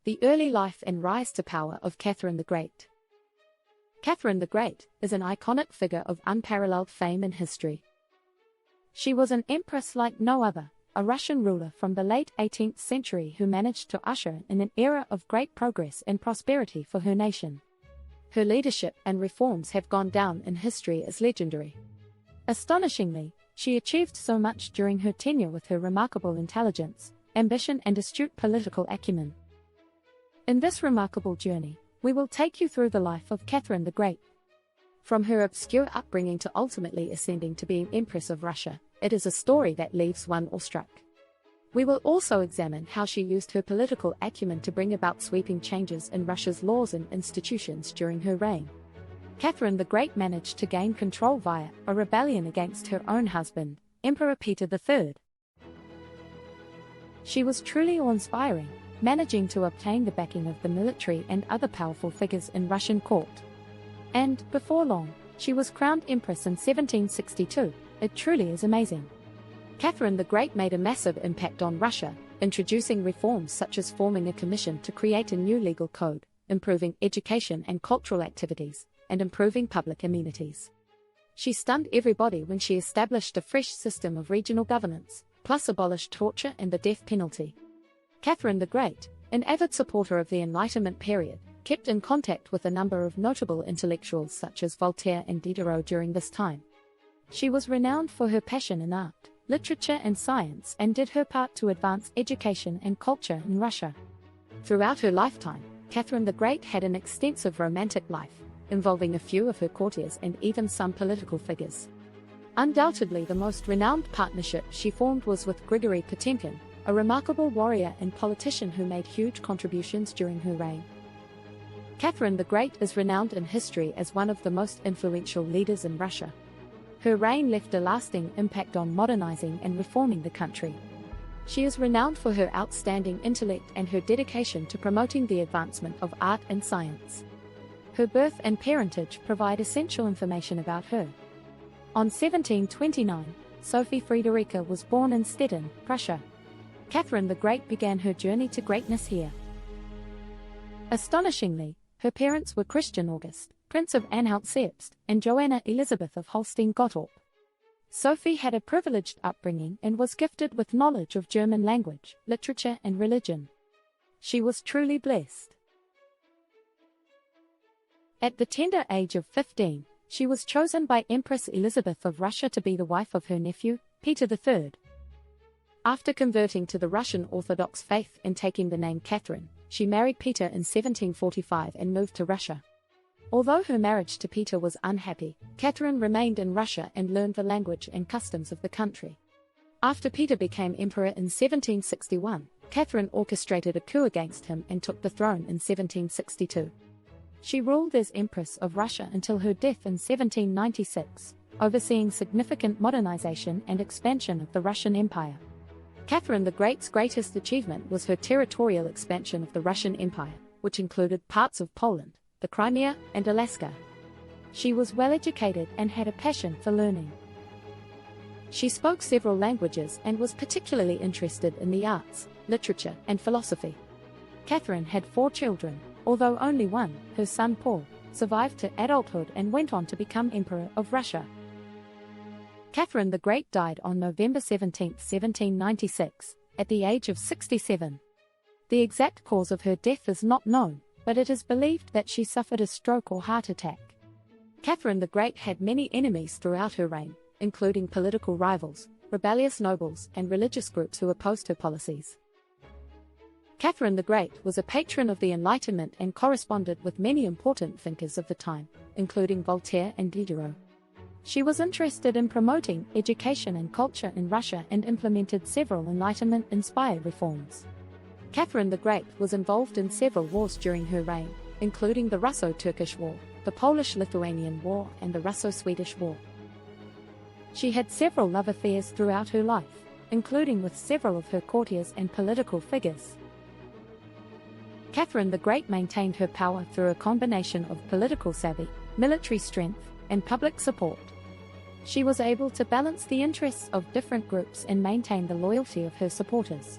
The early life and rise to power of Catherine the Great. Catherine the Great is an iconic figure of unparalleled fame in history. She was an empress like no other, a Russian ruler from the late 18th century who managed to usher in an era of great progress and prosperity for her nation. Her leadership and reforms have gone down in history as legendary. Astonishingly, she achieved so much during her tenure with her remarkable intelligence, ambition and astute political acumen. In this remarkable journey, we will take you through the life of Catherine the Great. From her obscure upbringing to ultimately ascending to being Empress of Russia, it is a story that leaves one awestruck. We will also examine how she used her political acumen to bring about sweeping changes in Russia's laws and institutions during her reign. Catherine the Great managed to gain control via a rebellion against her own husband, Emperor Peter III. She was truly awe-inspiring, managing to obtain the backing of the military and other powerful figures in Russian court. And, before long, she was crowned Empress in 1762. It truly is amazing. Catherine the Great made a massive impact on Russia, introducing reforms such as forming a commission to create a new legal code, improving education and cultural activities, and improving public amenities. She stunned everybody when she established a fresh system of regional governance, plus abolished torture and the death penalty. Catherine the Great, an avid supporter of the Enlightenment period, kept in contact with a number of notable intellectuals such as Voltaire and Diderot during this time. She was renowned for her passion in art, literature and science and did her part to advance education and culture in Russia. Throughout her lifetime, Catherine the Great had an extensive romantic life, involving a few of her courtiers and even some political figures. Undoubtedly the most renowned partnership she formed was with Grigory Potemkin, a remarkable warrior and politician who made huge contributions during her reign. Catherine the Great is renowned in history as one of the most influential leaders in Russia. Her reign left a lasting impact on modernizing and reforming the country. She is renowned for her outstanding intellect and her dedication to promoting the advancement of art and science. Her birth and parentage provide essential information about her. On 1729, Sophie Friederike was born in Stettin, Prussia. Catherine the Great began her journey to greatness here. Astonishingly, her parents were Christian August, Prince of Anhalt-Zerbst, and Joanna Elizabeth of Holstein-Gottorp. Sophie had a privileged upbringing and was gifted with knowledge of German language, literature and religion. She was truly blessed. At the tender age of 15, she was chosen by Empress Elizabeth of Russia to be the wife of her nephew, Peter III. After converting to the Russian Orthodox faith and taking the name Catherine, she married Peter in 1745 and moved to Russia. Although her marriage to Peter was unhappy, Catherine remained in Russia and learned the language and customs of the country. After Peter became emperor in 1761, Catherine orchestrated a coup against him and took the throne in 1762. She ruled as Empress of Russia until her death in 1796, overseeing significant modernization and expansion of the Russian Empire. Catherine the Great's greatest achievement was her territorial expansion of the Russian Empire, which included parts of Poland, the Crimea and Alaska. She was well educated and had a passion for learning. She spoke several languages and was particularly interested in the arts, literature and philosophy. Catherine had 4 children, although only one, her son Paul, survived to adulthood and went on to become Emperor of Russia. Catherine the Great died on November 17, 1796, at the age of 67. The exact cause of her death is not known, but it is believed that she suffered a stroke or heart attack. Catherine the Great had many enemies throughout her reign, including political rivals, rebellious nobles, and religious groups who opposed her policies. Catherine the Great was a patron of the Enlightenment and corresponded with many important thinkers of the time, including Voltaire and Diderot. She was interested in promoting education and culture in Russia and implemented several Enlightenment-inspired reforms. Catherine the Great was involved in several wars during her reign, including the Russo-Turkish War, the Polish-Lithuanian War, and the Russo-Swedish War. She had several love affairs throughout her life, including with several of her courtiers and political figures. Catherine the Great maintained her power through a combination of political savvy, military strength, and public support. She was able to balance the interests of different groups and maintain the loyalty of her supporters.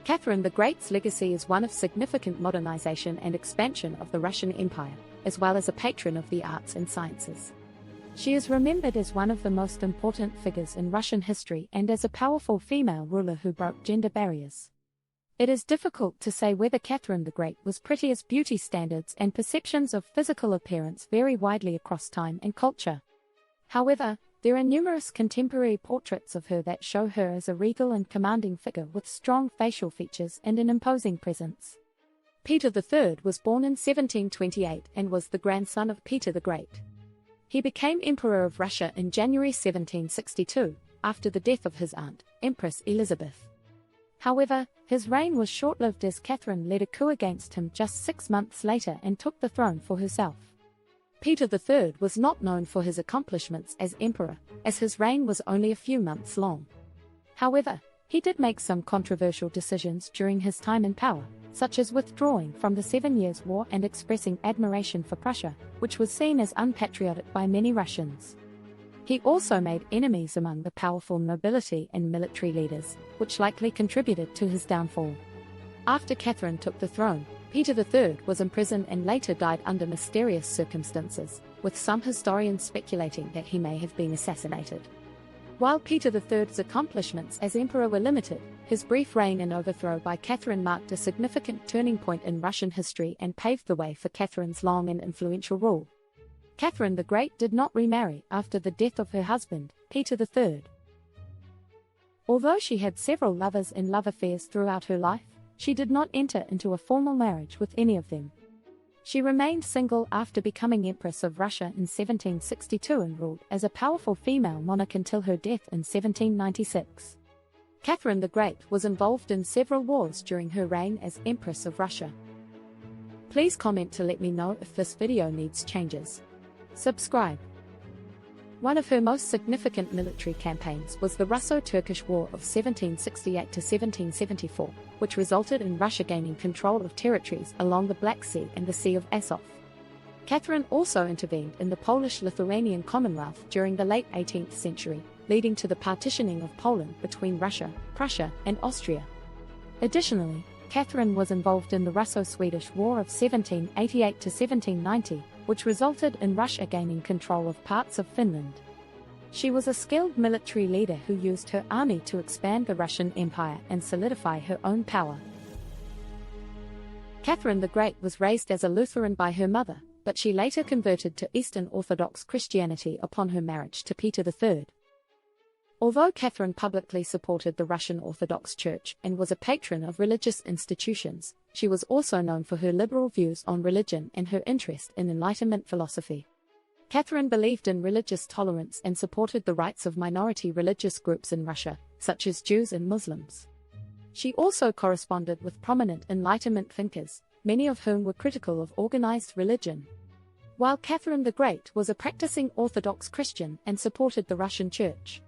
Catherine the Great's legacy is one of significant modernization and expansion of the Russian Empire, as well as a patron of the arts and sciences. She is remembered as one of the most important figures in Russian history and as a powerful female ruler who broke gender barriers. It is difficult to say whether Catherine the Great was pretty, as beauty standards and perceptions of physical appearance vary widely across time and culture. However, there are numerous contemporary portraits of her that show her as a regal and commanding figure with strong facial features and an imposing presence. Peter III was born in 1728 and was the grandson of Peter the Great. He became Emperor of Russia in January 1762, after the death of his aunt, Empress Elizabeth. However, his reign was short-lived as Catherine led a coup against him just 6 months later and took the throne for herself. Peter III was not known for his accomplishments as emperor, as his reign was only a few months long. However, he did make some controversial decisions during his time in power, such as withdrawing from the 7 Years' War and expressing admiration for Prussia, which was seen as unpatriotic by many Russians. He also made enemies among the powerful nobility and military leaders, which likely contributed to his downfall. After Catherine took the throne, Peter III was imprisoned and later died under mysterious circumstances, with some historians speculating that he may have been assassinated. While Peter III's accomplishments as emperor were limited, his brief reign and overthrow by Catherine marked a significant turning point in Russian history and paved the way for Catherine's long and influential rule. Catherine the Great did not remarry after the death of her husband, Peter III. Although she had several lovers and love affairs throughout her life, she did not enter into a formal marriage with any of them. She remained single after becoming Empress of Russia in 1762 and ruled as a powerful female monarch until her death in 1796. Catherine the Great was involved in several wars during her reign as Empress of Russia. Please comment to let me know if this video needs changes. Subscribe. One of her most significant military campaigns was the Russo-Turkish War of 1768 to 1774, which resulted in Russia gaining control of territories along the Black Sea and the Sea of Azov. Catherine also intervened in the Polish-Lithuanian Commonwealth during the late 18th century, leading to the partitioning of Poland between Russia, Prussia, and Austria. Additionally, Catherine was involved in the Russo-Swedish War of 1788 to 1790, which resulted in Russia gaining control of parts of Finland. She was a skilled military leader who used her army to expand the Russian Empire and solidify her own power. Catherine the Great was raised as a Lutheran by her mother, but she later converted to Eastern Orthodox Christianity upon her marriage to Peter III. Although Catherine publicly supported the Russian Orthodox Church and was a patron of religious institutions, she was also known for her liberal views on religion and her interest in Enlightenment philosophy. Catherine believed in religious tolerance and supported the rights of minority religious groups in Russia, such as Jews and Muslims. She also corresponded with prominent Enlightenment thinkers, many of whom were critical of organized religion. While Catherine the Great was a practicing Orthodox Christian and supported the Russian Church,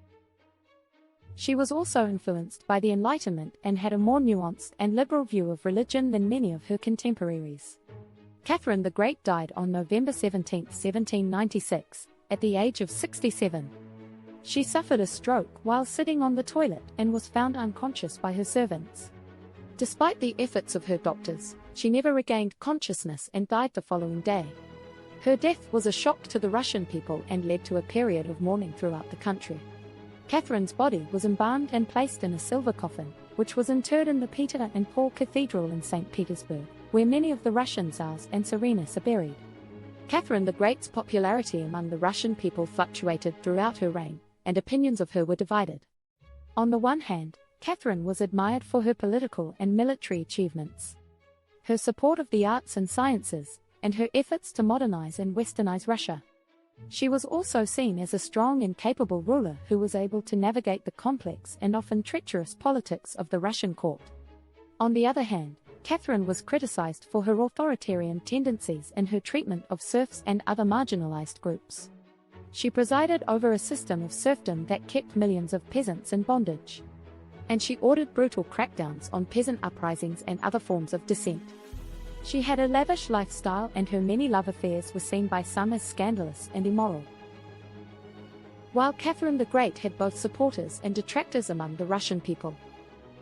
she was also influenced by the Enlightenment and had a more nuanced and liberal view of religion than many of her contemporaries. Catherine the Great died on November 17, 1796, at the age of 67. She suffered a stroke while sitting on the toilet and was found unconscious by her servants. Despite the efforts of her doctors, she never regained consciousness and died the following day. Her death was a shock to the Russian people and led to a period of mourning throughout the country. Catherine's body was embalmed and placed in a silver coffin, which was interred in the Peter and Paul Cathedral in St. Petersburg, where many of the Russian Tsars and Tsarenas are buried. Catherine the Great's popularity among the Russian people fluctuated throughout her reign, and opinions of her were divided. On the one hand, Catherine was admired for her political and military achievements, her support of the arts and sciences, and her efforts to modernize and westernize Russia. She was also seen as a strong and capable ruler who was able to navigate the complex and often treacherous politics of the Russian court. On the other hand, Catherine was criticized for her authoritarian tendencies and her treatment of serfs and other marginalized groups. She presided over a system of serfdom that kept millions of peasants in bondage. And she ordered brutal crackdowns on peasant uprisings and other forms of dissent. She had a lavish lifestyle and her many love affairs were seen by some as scandalous and immoral. While Catherine the Great had both supporters and detractors among the Russian people,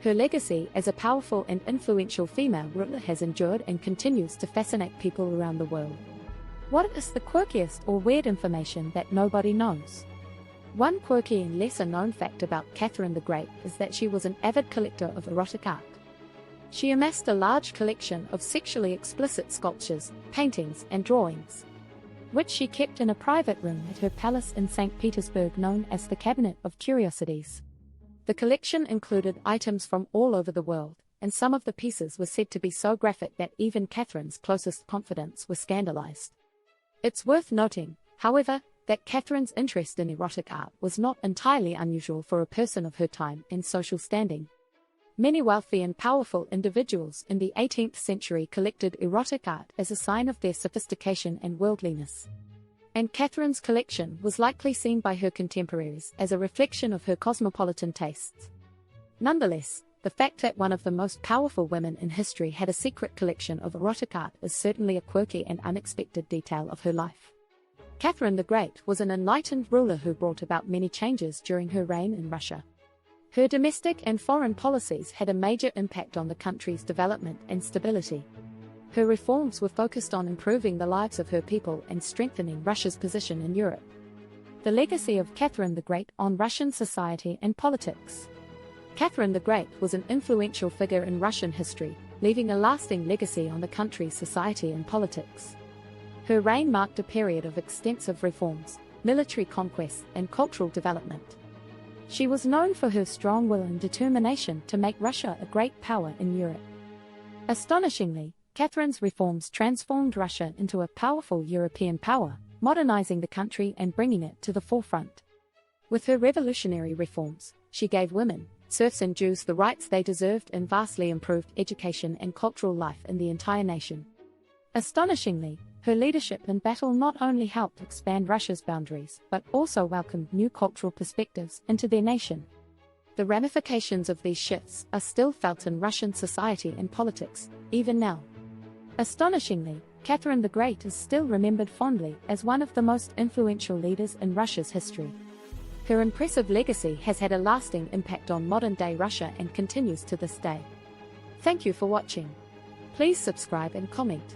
Her legacy as a powerful and influential female ruler has endured and continues to fascinate people around the world. What is the quirkiest or weird information that nobody knows? One quirky and lesser-known fact about Catherine the Great is that she was an avid collector of erotic art. She amassed a large collection of sexually explicit sculptures, paintings, and drawings, which she kept in a private room at her palace in St. Petersburg known as the Cabinet of Curiosities. The collection included items from all over the world, and some of the pieces were said to be so graphic that even Catherine's closest confidants were scandalized. It's worth noting, however, that Catherine's interest in erotic art was not entirely unusual for a person of her time and social standing. Many wealthy and powerful individuals in the 18th century collected erotic art as a sign of their sophistication and worldliness. And Catherine's collection was likely seen by her contemporaries as a reflection of her cosmopolitan tastes. Nonetheless, the fact that one of the most powerful women in history had a secret collection of erotic art is certainly a quirky and unexpected detail of her life. Catherine the Great was an enlightened ruler who brought about many changes during her reign in Russia. Her domestic and foreign policies had a major impact on the country's development and stability. Her reforms were focused on improving the lives of her people and strengthening Russia's position in Europe. The legacy of Catherine the Great on Russian society and politics. Catherine the Great was an influential figure in Russian history, leaving a lasting legacy on the country's society and politics. Her reign marked a period of extensive reforms, military conquest, and cultural development. She was known for her strong will and determination to make Russia a great power in Europe. Astonishingly, Catherine's reforms transformed Russia into a powerful European power, modernizing the country and bringing it to the forefront. With her revolutionary reforms, she gave women, serfs and Jews the rights they deserved and vastly improved education and cultural life in the entire nation. Astonishingly, her leadership in battle not only helped expand Russia's boundaries, but also welcomed new cultural perspectives into their nation. The ramifications of these shifts are still felt in Russian society and politics, even now. Astonishingly, Catherine the Great is still remembered fondly as one of the most influential leaders in Russia's history. Her impressive legacy has had a lasting impact on modern-day Russia and continues to this day. Thank you for watching. Please subscribe and comment.